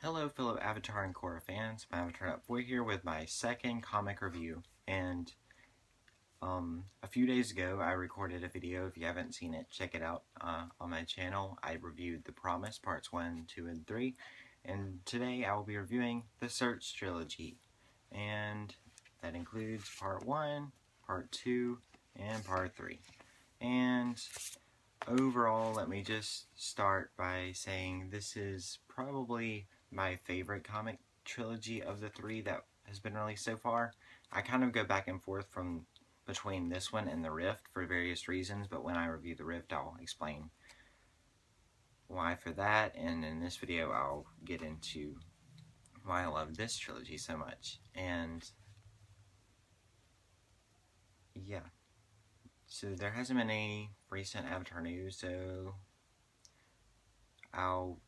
Hello fellow Avatar and Korra fans, I'm Avatar.boy here with my second comic review, and a few days ago I recorded a video. If you haven't seen it, check it out on my channel. I reviewed The Promise Parts 1, 2, and 3, and today I will be reviewing the Search Trilogy, and that includes Part 1, Part 2, and Part 3. And overall, let me just start by saying this is probably my favorite comic trilogy of the three that has been released so far. I kind of go back and forth from between this one and The Rift for various reasons, but when I review The Rift, I'll explain why for that, and in this video, I'll get into why I love this trilogy so much. And yeah, so there hasn't been any recent Avatar news, so I'll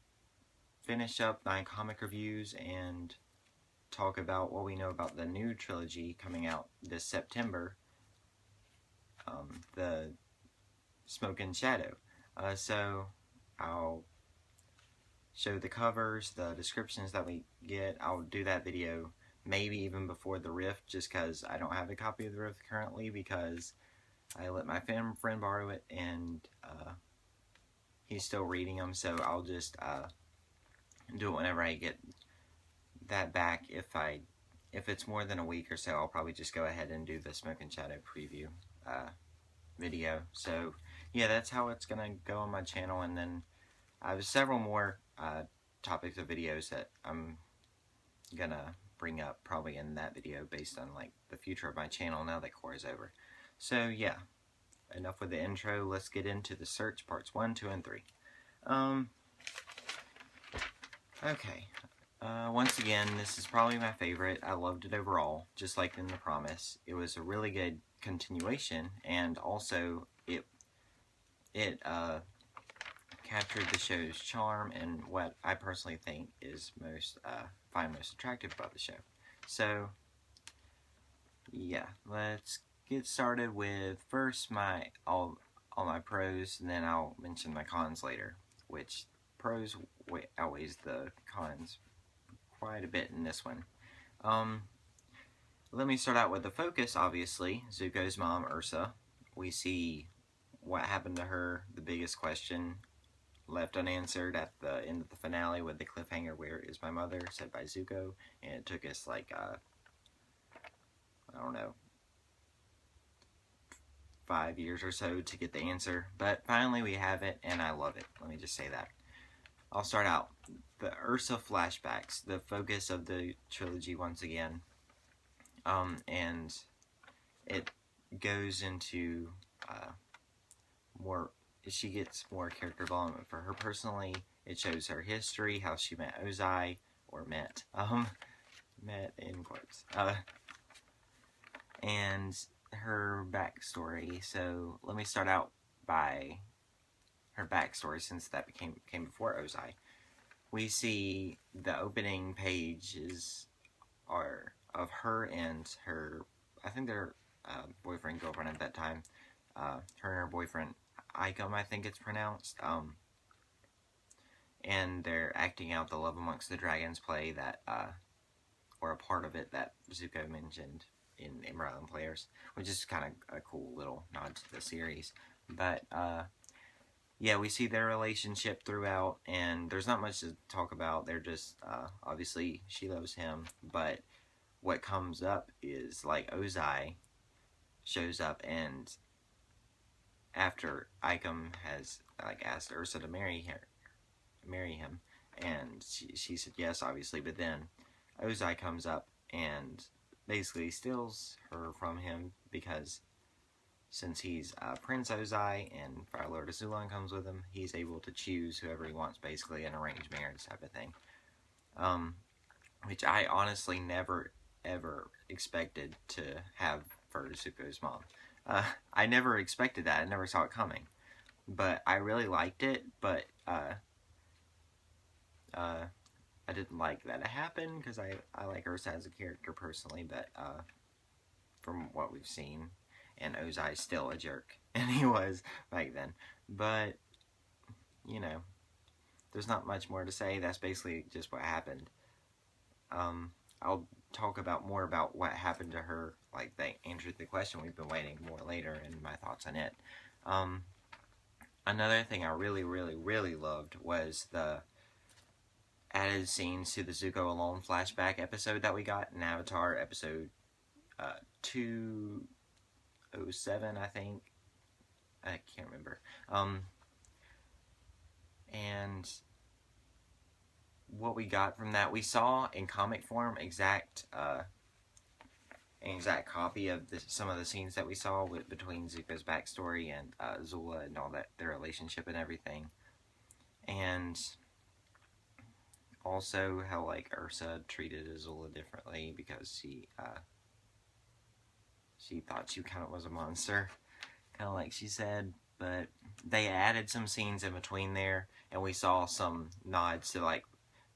finish up my comic reviews and talk about what we know about the new trilogy coming out this September, the Smoke and Shadow. So I'll show the covers, the descriptions that we get. I'll do that video maybe even before the Rift, just because I don't have a copy of the Rift currently because I let my friend borrow it, and he's still reading them, so I'll just do it whenever I get that back. If it's more than a week or so, I'll probably just go ahead and do the Smoke and Shadow preview video. So yeah, that's how it's gonna go on my channel, and then I have several more topics of videos that I'm gonna bring up probably in that video based on like the future of my channel now that Korra is over. So yeah, enough with the intro. Let's get into the Search parts 1, 2, and 3. Okay. Once again, this is probably my favorite. I loved it overall, just like in The Promise. It was a really good continuation, and also it captured the show's charm and what I personally think is find most attractive about the show. So, yeah, let's get started with first all my pros, and then I'll mention my cons later, which pros outweighs the cons quite a bit in this one. Let me start out with the focus, obviously. Zuko's mom, Ursa. We see what happened to her, the biggest question left unanswered at the end of the finale with the cliffhanger, "Where is my mother?" said by Zuko, and it took us like, I don't know, 5 years or so to get the answer, but finally we have it, and I love it. Let me just say that. I'll start out. The Ursa flashbacks, the focus of the trilogy once again, and it goes into she gets more character development for her personally. It shows her history, how she met Ozai, or met in quotes, and her backstory. So let me start out by her backstory, since that came before Ozai. We see the opening pages are of her and her, I think they're boyfriend, girlfriend at that time. Her and her boyfriend, Icum, I think it's pronounced. And they're acting out the Love Amongst the Dragons play that, or a part of it that Zuko mentioned in Emerald Island Players, which is kind of a cool little nod to the series. But, yeah, we see their relationship throughout, and there's not much to talk about. They're just, obviously, she loves him, but what comes up is, like, Ozai shows up, and after Icum has, like, asked Ursa to marry him, and she said yes, obviously, but then Ozai comes up and basically steals her from him, because since he's Prince Ozai and Fire Lord Azulon comes with him, he's able to choose whoever he wants, basically an arranged marriage type of thing. Which I honestly never, ever expected to have for Zuko's mom. I never expected that. I never saw it coming. But I really liked it, but I didn't like that it happened, because I like Ursa as a character personally, but from what we've seen, and Ozai's still a jerk, and he was back then. But, you know, there's not much more to say. That's basically just what happened. I'll talk about more about what happened to her, like they answered the question we've been waiting more later, and my thoughts on it. Another thing I really, really, really loved was the added scenes to the Zuko Alone flashback episode that we got in Avatar episode 207, I think. I can't remember. And what we got from that, we saw in comic form an exact copy of some of the scenes that we saw between Zuko's backstory and Azula and all that, their relationship and everything. And also how like Ursa treated Azula differently because she thought she kind of was a monster, kind of like she said. But they added some scenes in between there, and we saw some nods to like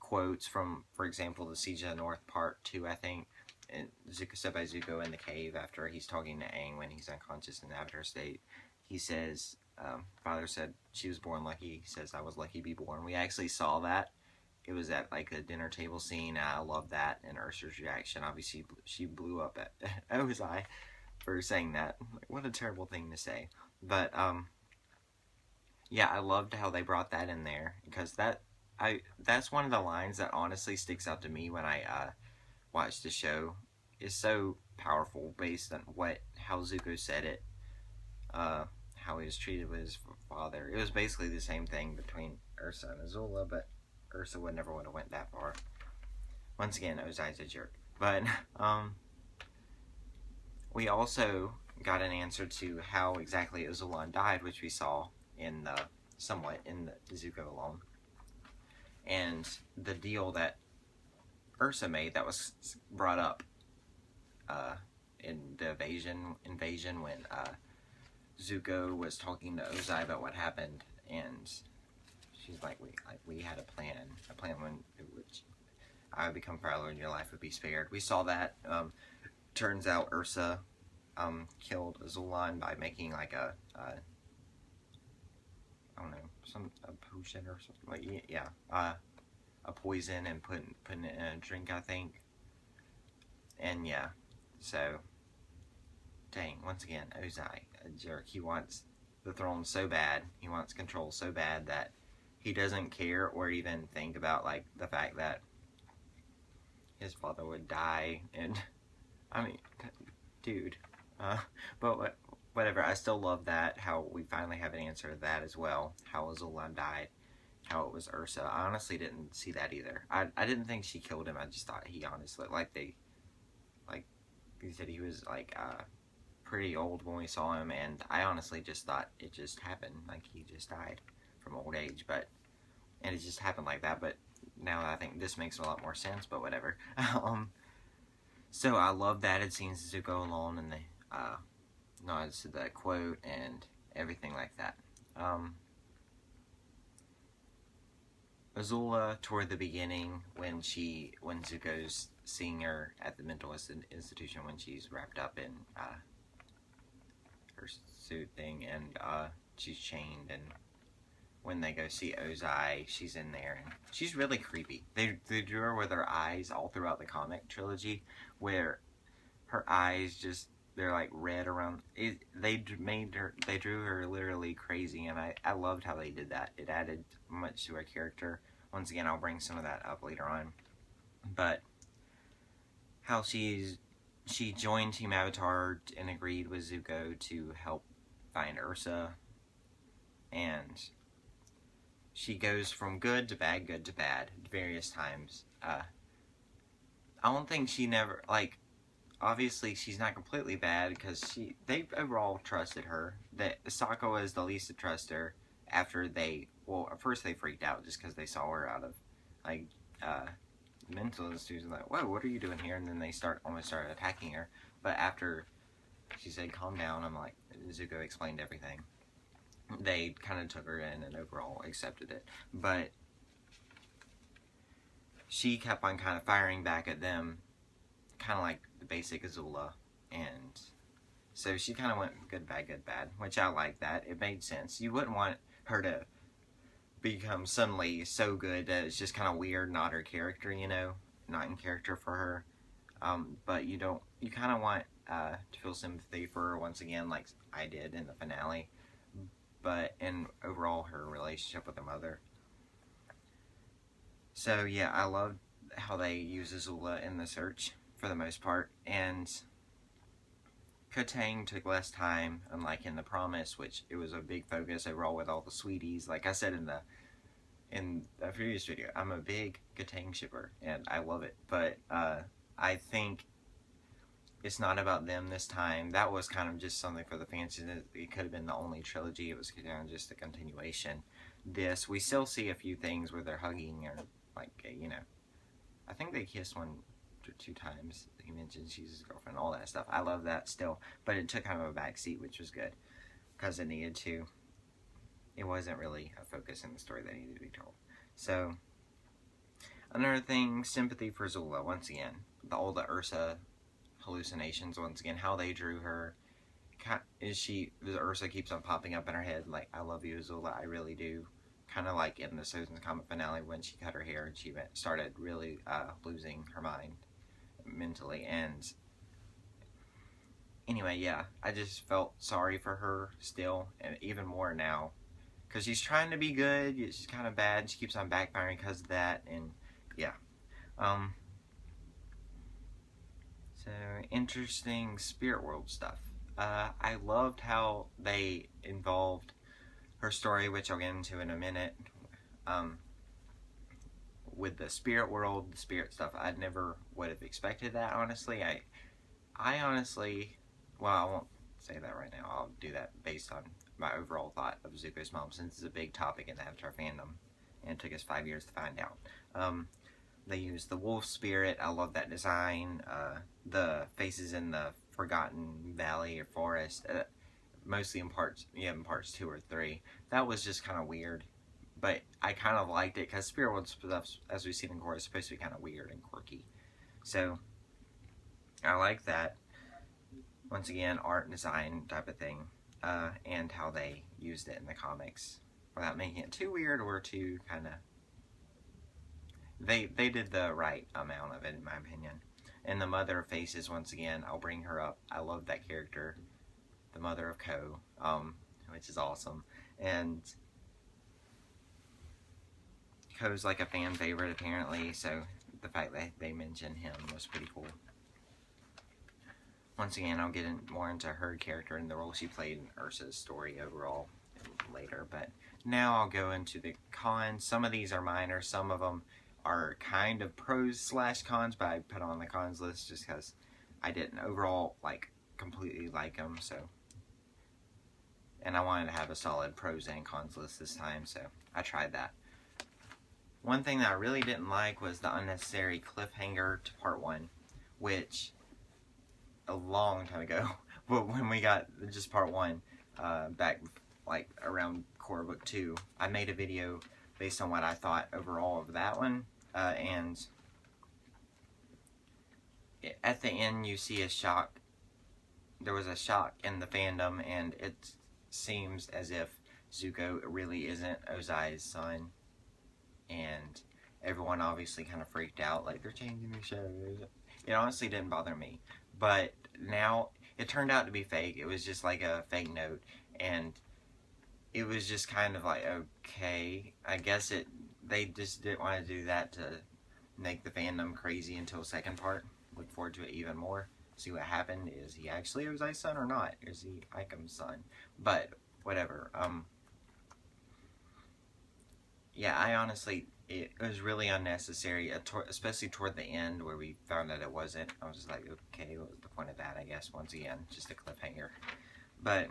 quotes from, for example, the Siege of the North Part 2, I think, and Zuko said by Zuko in the cave after he's talking to Aang when he's unconscious in the Avatar state. He says, Father said she was born lucky. He says, I was lucky to be born. We actually saw that. It was at like a dinner table scene. I love that. And Ursa's reaction, obviously, she blew up at Ozai for saying that. Like, what a terrible thing to say. But yeah, I loved how they brought that in there, because that's one of the lines that honestly sticks out to me when I watch the show. Is so powerful based on how Zuko said it, how he was treated with his father. It was basically the same thing between Ursa and Azula, but Ursa never would have went that far. Once again, Ozai's a jerk. But we also got an answer to how exactly Azula died, which we saw in the Zuko Alone. And the deal that Ursa made that was brought up in the invasion when Zuko was talking to Ozai about what happened, and she's like, we had a plan when which I would become Prowler and your life would be spared. We saw that. Turns out Ursa killed Azula by making like I don't know, a potion or something. Like, yeah, a poison and putting it in a drink, I think. And yeah, so dang, once again, Ozai, a jerk. He wants the throne so bad, he wants control so bad that he doesn't care or even think about like the fact that his father would die. And I mean, dude, but whatever. I still love that, how we finally have an answer to that as well, how Azula died, how it was Ursa. I honestly didn't see that either. I didn't think she killed him. I just thought he honestly, he said he was like pretty old when we saw him, and I honestly just thought it just happened, like he just died from old age. And it just happened like that. But now I think this makes a lot more sense, but whatever. So I love that it seems Zuko Alone and the nods to that quote and everything like that. Azula, toward the beginning, when Zuko's seeing her at the mental institution when she's wrapped up in her suit thing, and she's chained, and when they go see Ozai, she's in there, and she's really creepy. They drew her with her eyes all throughout the comic trilogy, where her eyes just, they're like red around it. They drew her literally crazy, and I loved how they did that. It added much to her character. Once again, I'll bring some of that up later on. But how she joined Team Avatar and agreed with Zuko to help find Ursa, and she goes from good to bad various times. I don't think she never, like, obviously she's not completely bad, because they overall trusted her. That Sokka was the least to trust her after at first they freaked out just because they saw her out of like mental institution, like, whoa, what are you doing here? And then they almost started attacking her. But after she said calm down, I'm like, Zuko explained everything, they kind of took her in and overall accepted it. But she kept on kind of firing back at them, kind of like the basic Azula, and so she kind of went good, bad, which I like that. It made sense. You wouldn't want her to become suddenly so good that it's just kind of weird, not her character, you know, not in character for her. But you kind of want to feel sympathy for her once again, like I did in the finale. But in overall, her relationship with her mother. So yeah, I loved how they use Azula in the search for the most part, and Katang took less time, unlike in The Promise, which it was a big focus overall with all the sweeties. Like I said in the previous video, I'm a big Katang shipper, and I love it. But I think it's not about them this time. That was kind of just something for the fans. It could have been the only trilogy. It was kind of just a continuation. This, we still see a few things where they're hugging or, like, you know, I think they kissed one or two times. He mentioned she's his girlfriend, all that stuff. I love that still. But it took kind of a backseat, which was good. Because it needed to. It wasn't really a focus in the story that needed to be told. So, another thing, sympathy for Zula, once again. All the Ursa hallucinations, once again, how they drew her. Ursa keeps on popping up in her head, like, I love you, Azula, I really do. Kind of like in the Susan's Comet finale when she cut her hair and she started really losing her mind mentally. And anyway, yeah, I just felt sorry for her still, and even more now. Because she's trying to be good, she's kind of bad, she keeps on backfiring because of that, and yeah. So, interesting spirit world stuff. I loved how they involved her story, which I'll get into in a minute, with the spirit world, the spirit stuff. I never would have expected that, honestly. I honestly, well, I won't say that right now. I'll do that based on my overall thought of Zuko's mom, since it's a big topic in the Avatar fandom, and it took us 5 years to find out. They used the wolf spirit. I love that design. The faces in the Forgotten Valley or Forest, mostly in parts 2 or 3. That was just kind of weird, but I kind of liked it because spirit world stuff, as we've seen in Korra, is supposed to be kind of weird and quirky. So I like that. Once again, art and design type of thing, and how they used it in the comics without making it too weird or too kind of. They did the right amount of it, in my opinion. And the mother of faces, once again, I'll bring her up. I love that character, the mother of Ko, which is awesome. And Ko's like a fan favorite, apparently, so the fact that they mentioned him was pretty cool. Once again, I'll get more into her character and the role she played in Ursa's story overall later. But now I'll go into the cons. Some of these are minor, some of them are kind of pros / cons, but I put on the cons list just because I didn't overall like completely like them. So, and I wanted to have a solid pros and cons list this time, so I tried that. One thing that I really didn't like was the unnecessary cliffhanger to part 1, which a long time ago, but when we got just part 1, back like around Korra Book 2, I made a video based on what I thought overall of that one. And at the end you see a shock. There was a shock in the fandom, and it seems as if Zuko really isn't Ozai's son. And everyone obviously kind of freaked out, like, they're changing the show. It honestly didn't bother me. But now, it turned out to be fake. It was just like a fake note. And it was just kind of like, okay, I guess they just didn't want to do that to make the fandom crazy until the second part. Look forward to it even more. See what happened. Is he actually Ozai's son or not? Is he Ikam's son? But whatever. Yeah, I honestly, it was really unnecessary, especially toward the end where we found that it wasn't. I was just like, okay, what was the point of that? I guess once again, just a cliffhanger. But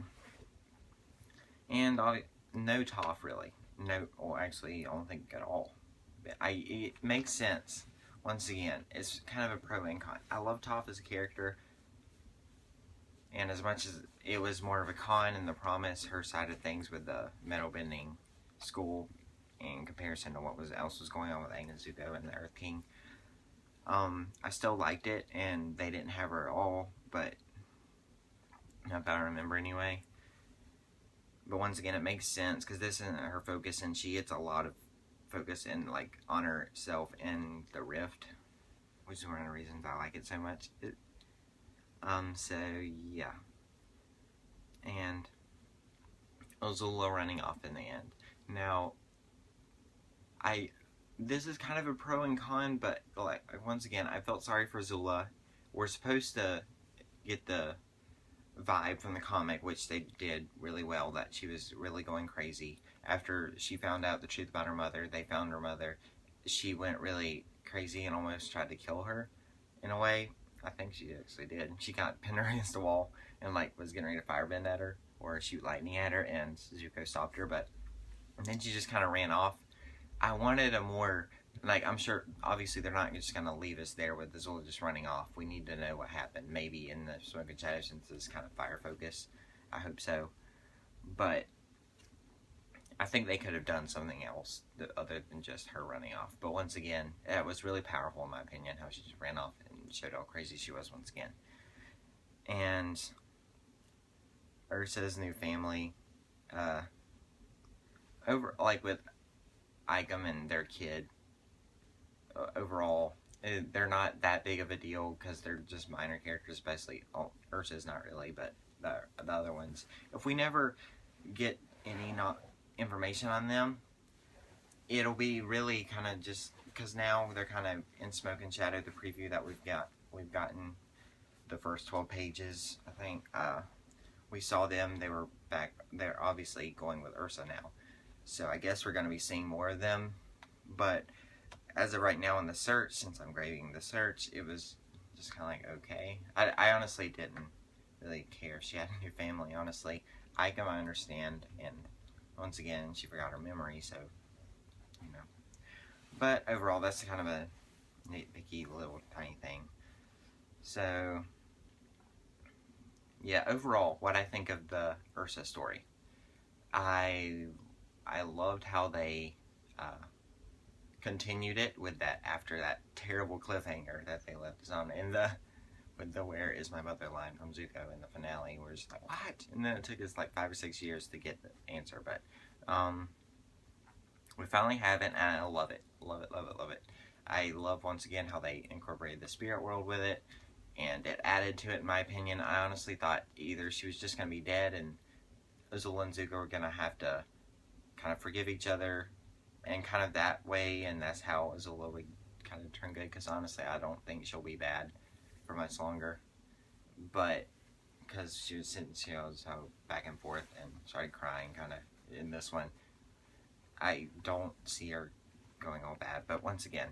and no Toph really. No, or actually, I don't think at all. It makes sense. Once again, it's kind of a pro and con. I love Toph as a character, and as much as it was more of a con in The Promise, her side of things with the metal bending school, in comparison to what else was going on with Aang and Zuko and the Earth King, I still liked it, and they didn't have her at all, but not that I remember anyway. But once again, it makes sense because this isn't her focus, and she gets a lot of focus in like on herself in the Rift, which is one of the reasons I like it so much. So yeah, and Azula running off in the end. Now, this is kind of a pro and con, but like once again, I felt sorry for Azula. We're supposed to get the vibe from the comic, which they did really well, that she was really going crazy after she found out the truth about her mother. They found her mother. She went really crazy and almost tried to kill her in a way. I think she actually did. She got pinned her against the wall and like was getting ready to firebend at her or shoot lightning at her, and Zuko stopped her, but and then she just kind of ran off. I wanted a more, like, I'm sure obviously they're not just going to leave us there with Azula just running off. We need to know what happened, maybe in the Smoke and Shadow, since it's kind of fire focus. I hope so, but I think they could have done something else other than just her running off. But once again, it was really powerful in my opinion how she just ran off and showed how crazy she was once again. And Ursa's new family, over like with Icum and their kid, overall, they're not that big of a deal because they're just minor characters, especially Ursa's not really, but the other ones. If we never get any information on them, it'll be really kind of just because now they're kind of in Smoke and Shadow. The preview that we've gotten the first 12 pages, I think. We saw them. They were back. They're obviously going with Ursa now, so I guess we're going to be seeing more of them. But as of right now in the search, since I'm grading the search, it was just kind of like, okay. I honestly didn't really care if she had a new family, honestly. Icum, I understand, and once again, she forgot her memory, so, you know. But overall, that's kind of a nitpicky little tiny thing. So, yeah, overall, what I think of the Ursa story. I loved how they continued it with that after that terrible cliffhanger that they left us on in the with the "Where is my mother" line from Zuko in the finale. We're just like, what? And then it took us like 5 or 6 years to get the answer, but we finally have it, and I love it, love it, love it, love it. I love once again how they incorporated the spirit world with it, and it added to it. In my opinion, I honestly thought either she was just gonna be dead and Azula and Zuko were gonna have to kind of forgive each other and kind of that way, and that's how Azula would kind of turn good, because honestly I don't think she'll be bad for much longer, but because she was sitting, you know, so back and forth and started crying kind of in this one, I don't see her going all bad. But once again,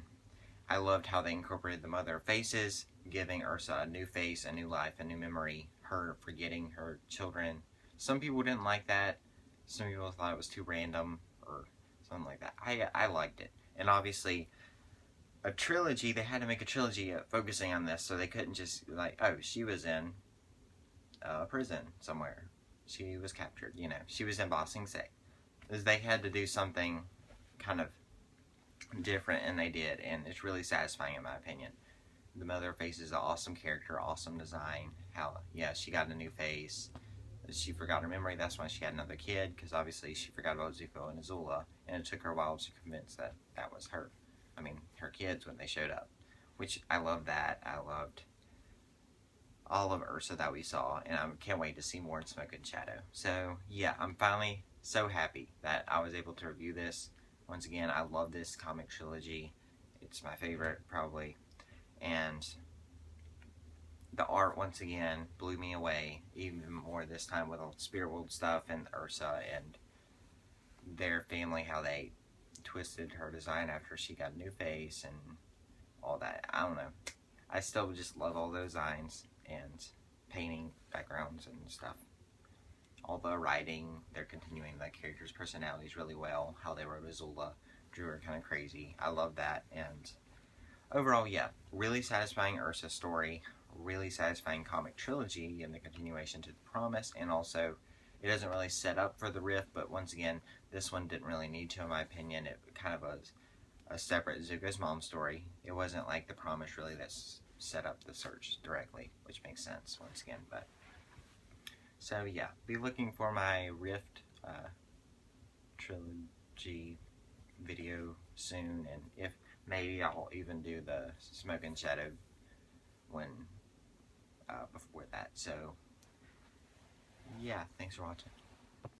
I loved how they incorporated the mother of faces, giving Ursa a new face, a new life, a new memory, her forgetting her children. Some people didn't like that. Some people thought it was too random or something like that. I liked it. And obviously, a trilogy, they had to make a trilogy focusing on this, so they couldn't just like, oh, she was in a prison somewhere. She was captured, you know. She was in Ba Sing Se. They had to do something kind of different, and they did, and it's really satisfying in my opinion. The mother face is an awesome character, awesome design. How, yeah, she got a new face. She forgot her memory, that's why she had another kid, because obviously she forgot about Zuko and Azula, and it took her a while to convince that that was her. I mean, her kids when they showed up, which I love that. I loved all of Ursa that we saw, and I can't wait to see more in Smoke and Shadow. So, yeah, I'm finally so happy that I was able to review this. Once again, I love this comic trilogy. It's my favorite, probably, and the art, once again, blew me away, even more this time with all the spirit world stuff and Ursa and their family, how they twisted her design after she got a new face and all that. I don't know. I still just love all those designs and painting backgrounds and stuff. All the writing, they're continuing the characters' personalities really well. How they wrote Azula, drew her kind of crazy. I love that. And overall, yeah, really satisfying Ursa story. Really satisfying comic trilogy and the continuation to the promise, and also it doesn't really set up for the rift, but once again, this one didn't really need to, in my opinion. It kind of was a separate Zuko's mom story. It wasn't like the promise really that set up the search directly, which makes sense once again. But so yeah, be looking for my rift Trilogy video soon, and if maybe I'll even do the Smoke and Shadow one before that. So yeah, thanks for watching.